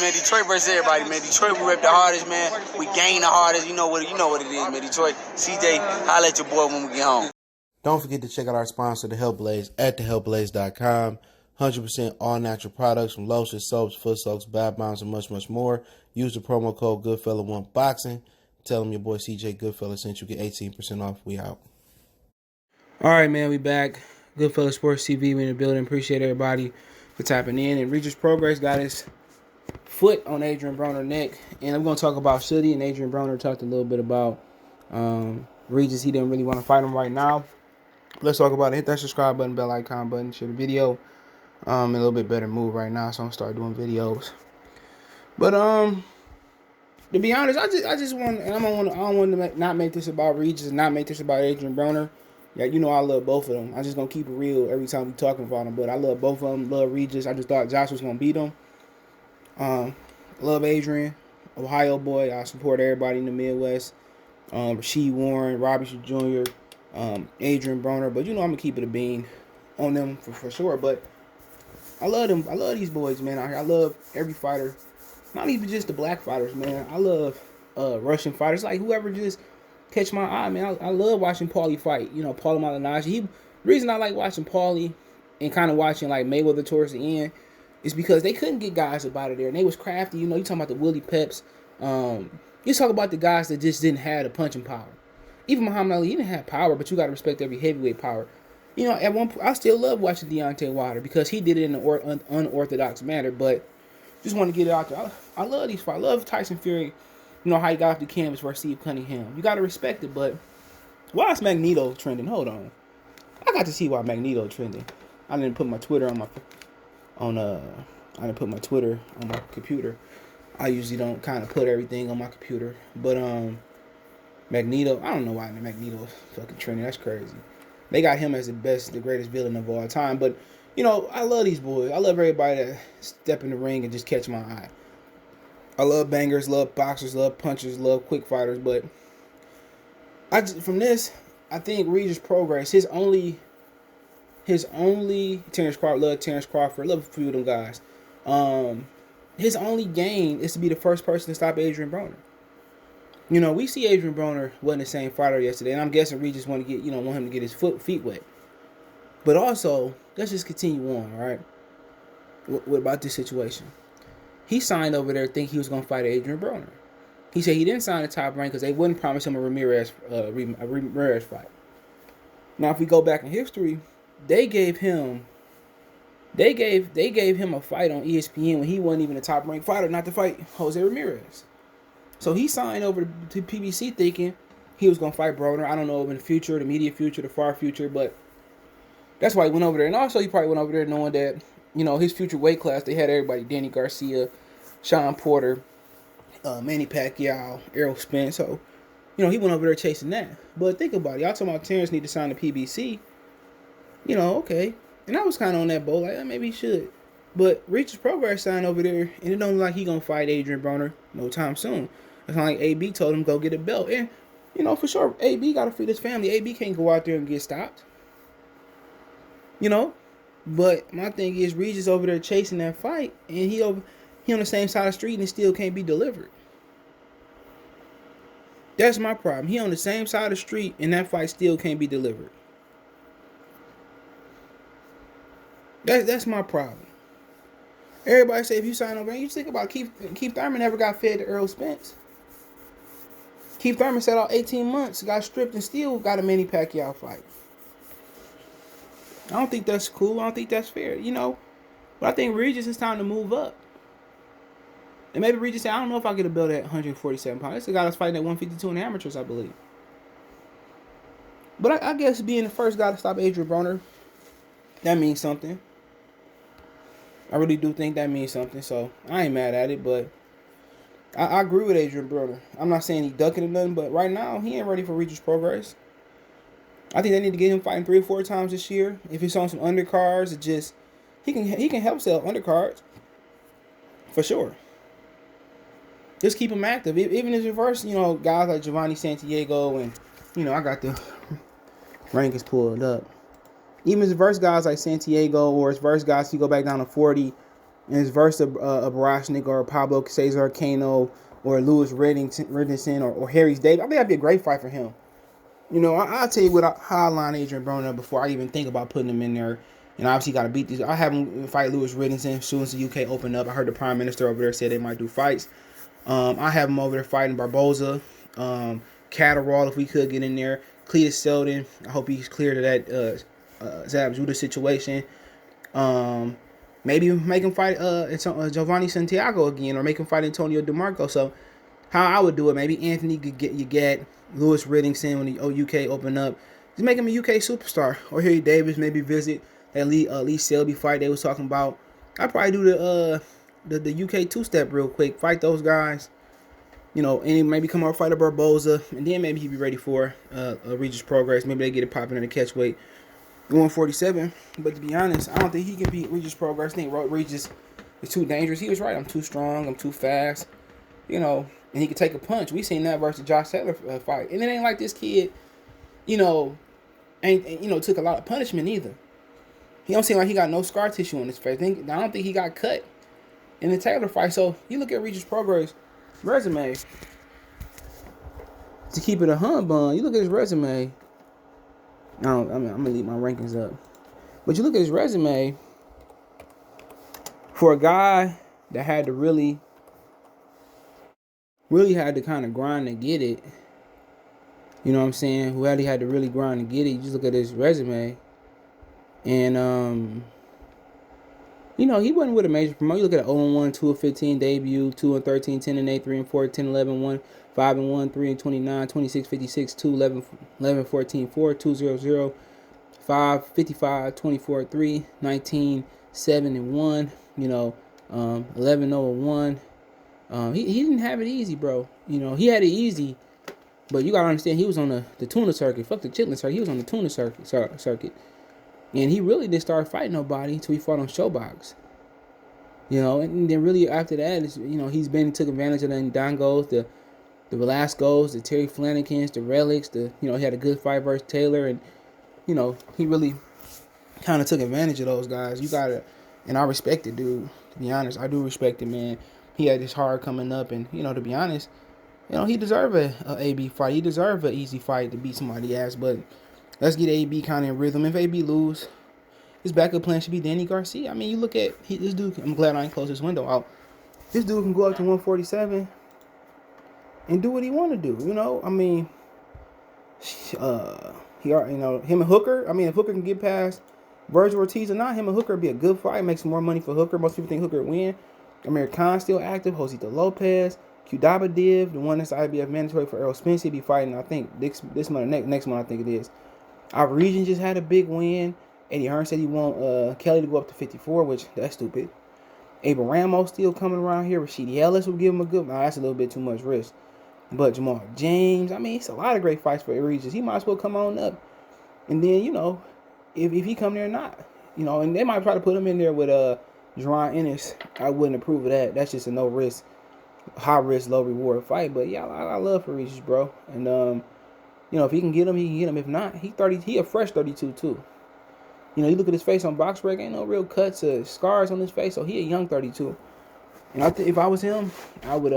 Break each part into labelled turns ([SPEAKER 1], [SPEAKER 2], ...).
[SPEAKER 1] man. Detroit versus everybody, man. Detroit, we rep the hardest, man. We gain the hardest. You know what it is, man. Detroit, CJ, holla at your boy when we get home.
[SPEAKER 2] Don't forget to check out our sponsor, The Health Blaze, at thehealthblaze.com. 100% all natural products from lotions, soaps, foot soaks, bath bombs, and much, much more. Use the promo code Goodfella1Boxing. Tell them your boy CJ Goodfella sent you. Get 18% off. We out.
[SPEAKER 3] All right, man. We back. Goodfella Sports TV. We in the building. Appreciate everybody for tapping in. And Regis Prograis got his foot on Adrien Broner's neck. And I'm going to talk about Shuddy. And Adrien Broner talked a little bit about Regis. He didn't really want to fight him right now. Let's talk about it. Hit that subscribe button, bell icon button, share the video. A little bit better move right now, so I'm gonna start doing videos. But to be honest, I just want, and I don't want to not make this about Regis and not make this about Adrien Broner. Yeah, you know I love both of them. I just gonna keep it real every time we talking about them. But I love both of them. Love Regis. I just thought Josh was gonna beat him. Love Adrien, Ohio boy. I support everybody in the Midwest. Rasheed Warren, Robinson Jr., Adrien Broner. But you know I'm gonna keep it a bean on them for sure. But I love them. I love these boys, man. I love every fighter. Not even just the black fighters, man. I love Russian fighters. Like, whoever just catch my eye, man. I love watching Paulie fight. You know, Paulie Malignaggi. The reason I like watching Paulie and kind of watching, like, Mayweather towards the end is because they couldn't get guys up out of there. And they was crafty. You know, you talking about the Willie Peps. You talk about the guys that just didn't have the punching power. Even Muhammad Ali, he didn't have power, but you got to respect every heavyweight power. You know, at one point, I still love watching Deontay Wilder because he did it in an unorthodox manner. But just want to get it out there. I love these fights. I love Tyson Fury. You know how he got off the canvas versus Steve Cunningham. You got to respect it. But why is Magneto trending? Hold on. I got to see why Magneto trending. I didn't put my Twitter on my computer. I usually don't kind of put everything on my computer. But Magneto, I don't know why Magneto is fucking trending. That's crazy. They got him as the greatest villain of all time. But, you know, I love these boys. I love everybody that step in the ring and just catch my eye. I love bangers, love boxers, love punchers, love quick fighters. But from this, I think Regis Prograis, his only Terrence Crawford, love a few of them guys. His only gain is to be the first person to stop Adrien Broner. You know, we see Adrien Broner wasn't the same fighter yesterday, and I'm guessing Regis want him to get his feet wet. But also, let's just continue on, all right? What about this situation? He signed over there thinking he was going to fight Adrien Broner. He said he didn't sign the top rank because they wouldn't promise him a Ramirez fight. Now, if we go back in history, they gave him a fight on ESPN when he wasn't even a top ranked fighter, not to fight Jose Ramirez. So he signed over to PBC thinking he was going to fight Broner. I don't know, in the future, the immediate future, the far future, but that's why he went over there. And also, he probably went over there knowing that, you know, his future weight class, they had everybody, Danny Garcia, Sean Porter, Manny Pacquiao, Errol Spence. So, you know, he went over there chasing that. But think about it. Y'all talking about Terrence need to sign the PBC. You know, okay. And I was kind of on that boat, like, maybe he should. But Regis Prograis signed over there, and it don't look like he going to fight Adrien Broner no time soon. It's not like AB told him go get a belt. And, you know, for sure, AB got to feed his family. AB can't go out there and get stopped. You know? But my thing is, Regis over there chasing that fight, and he on the same side of the street and it still can't be delivered. That's my problem. He on the same side of the street, and that fight still can't be delivered. That's my problem. Everybody say if you sign over, you think about Keith Thurman never got fed to Errol Spence. Keith Thurman sat out 18 months, got stripped, and still got a Manny Pacquiao fight. I don't think that's cool. I don't think that's fair, you know. But I think Regis is time to move up. And maybe Regis said, I don't know if I get a belt at 147 pounds. That's the guy that's fighting at 152 in the amateurs, I believe. But I guess being the first guy to stop Adrien Broner, that means something. I really do think that means something, so I ain't mad at it, but I agree with Adrien Broner. I'm not saying he ducking or nothing, but right now, he ain't ready for Regis Prograis. I think they need to get him fighting 3 or 4 times this year. If he's on some undercards, he can help sell undercards, for sure. Just keep him active. Even his reverse, you know, guys like Giovanni Santiago and, you know, I got the rankings pulled up. Even his verse guys like Santiago or his verse guys, if you go back down to 40, and it's versus a Barashnik or a Pablo Cesar Cano or Lewis Riddickson or Harry Davis. I think that'd be a great fight for him. You know, I'll tell you how I line Adrien Broner before I even think about putting him in there. And obviously, got to beat these. I have him fight Lewis Riddickson as soon as the UK open up. I heard the Prime Minister over there said they might do fights. I have him over there fighting Barboza, Catterall if we could get in there. Cletus Selden, I hope he's clear to that Zab Judah situation. Maybe make him fight Giovanni Santiago again, or make him fight Antonio DeMarco. So how I would do it, maybe Anthony could get Lewis Riddickson when the UK open up. Just make him a UK superstar. Or Harry Davis, maybe visit that Lee Selby fight they was talking about. I'd probably do the UK two-step real quick. Fight those guys. You know, and maybe come out fight a Barboza. And then maybe he'd be ready for a Regis Prograis. Maybe they get it popping in the catch weight. 147. But to be honest, I don't think he can beat Regis Prograis. I think Regis is too dangerous. He was right. I'm too strong. I'm too fast. You know, and he could take a punch. We seen that versus Josh Taylor fight. And it ain't like this kid, you know, took a lot of punishment either. He don't seem like he got no scar tissue on his face. I don't think he got cut in the Taylor fight. So you look at Regis Prograis' resume. To keep it a humbug, you look at his resume. I'm gonna leave my rankings up. But you look at his resume for a guy that had to really had to kind of grind to get it. You know what I'm saying? Who had to really grind to get it. You just look at his resume. And, you know, he wasn't with a major promoter. You look at 0-1, 2-15 debut, 2-13, 10-8, 3-4, 10-11, 1, 5-1, 3-29, 26-56, 2-11, 14, 4, 2-0-0, 5-55, 24-3, 19-7-1, you know, 11-0-1. He didn't have it easy, bro. You know, he had it easy, but you gotta understand he was on the tuna circuit. Fuck the chitlin circuit. He was on the tuna circuit. And he really didn't start fighting nobody until he fought on Showbox. You know, and then really after that, you know, he took advantage of the Ndangos, the Velascos, the Terry Flanagans, the Relics. He had a good fight versus Taylor, and you know, he really kind of took advantage of those guys. And I respect the dude. To be honest, I do respect him, man. He had his hard coming up, and you know, to be honest, you know, he deserved a AB fight. He deserved an easy fight to beat somebody's ass, but. Let's get AB kind of in rhythm. If AB lose, his backup plan should be Danny Garcia. I mean, you look at this dude. I'm glad I ain't closed this window out. This dude can go up to 147 and do what he want to do. You know, I mean, him and Hooker. I mean, if Hooker can get past Virgil Ortiz or not, him and Hooker would be a good fight. Make some more money for Hooker. Most people think Hooker would win. Amir Khan's still active. Josito Lopez. Qdaba Div, the one that's IBF mandatory for Errol Spence. He'll be fighting, I think, this month, next month, I think it is. Our region just had a big win. Eddie Hearn said he want Kelly to go up to 54, which that's stupid. Abel Ramos still coming around here. Rashidi Ellis will give him a good. Nah, that's a little bit too much risk. But Jamal James, I mean, it's a lot of great fights for Regis. He might as well come on up. And then, you know, if he come there or not, you know, and they might try to put him in there with Jerron Ennis. I wouldn't approve of that. That's just a no risk, high risk, low reward fight. But yeah, I love for Regis, bro. And you know, if he can get him, he can get him. If not, he a fresh 32 too. You know, you look at his face on BoxRec, ain't no real cuts or scars on his face, so he a young 32. And if I was him, I would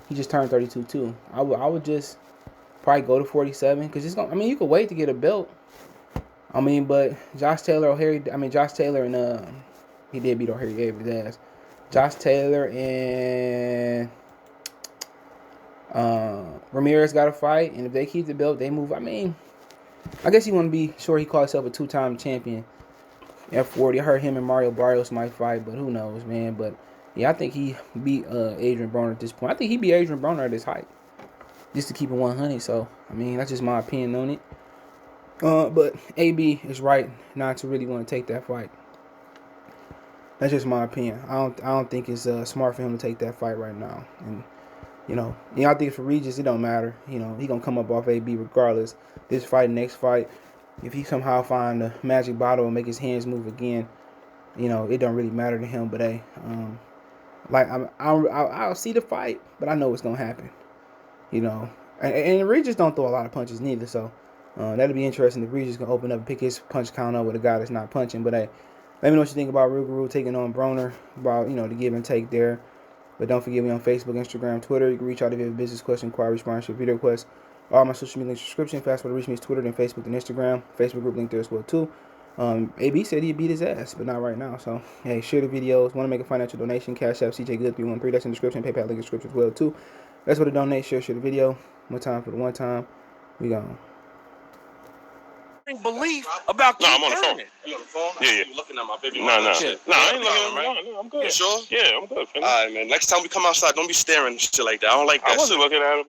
[SPEAKER 3] he just turned 32 too. I would just probably go to 47 because it's gonna. I mean, you could wait to get a belt. I mean, but Josh Taylor and he did beat O'Harry, gave his ass. Josh Taylor and Ramirez got a fight, and if they keep the belt, they move. I mean, I guess you want to be sure he calls himself a two-time champion. F40. I heard him and Mario Barrios might fight, but who knows, man. But yeah, I think he beat Adrien Broner at this point. I think he beat Adrien Broner at his height, just to keep it 100. So I mean, that's just my opinion on it. But AB is right not to really want to take that fight. That's just my opinion. I don't think it's smart for him to take that fight right now. And you know, I think for Regis, it don't matter. You know, he gonna come up off AB regardless. This fight, next fight, if he somehow find the magic bottle and make his hands move again, you know, it don't really matter to him. But hey, like I'll see the fight, but I know what's gonna happen. You know, and Regis don't throw a lot of punches neither. So that'll be interesting if Regis can open up and pick his punch count up with a guy that's not punching. But hey, Let me know what you think about Rougarou taking on Broner, about, you know, the give and take there. But don't forget me on Facebook, Instagram, Twitter. You can reach out if you have a business question, inquiry, sponsorship, video requests. All my social media links, description. Fast way to reach me is Twitter, then Facebook, then Instagram. Facebook group link there as well too. AB said he beat his ass, but not right now. So hey, share the videos. Want to make a financial donation? Cash App CJ Good 313. That's in the description. PayPal link in the description as well too. That's what to donate. Share the video. One time for the one time. We gone.
[SPEAKER 4] Belief about
[SPEAKER 5] no, I'm on the phone.
[SPEAKER 4] You on the phone?
[SPEAKER 5] Yeah, yeah.
[SPEAKER 4] You looking at my baby?
[SPEAKER 5] No, I ain't looking at
[SPEAKER 4] right?
[SPEAKER 5] No, I'm good.
[SPEAKER 4] You sure?
[SPEAKER 5] Yeah, I'm good.
[SPEAKER 4] All right, man. Next time we come outside, don't be staring and shit like that. I don't like that.
[SPEAKER 5] I wasn't looking at him.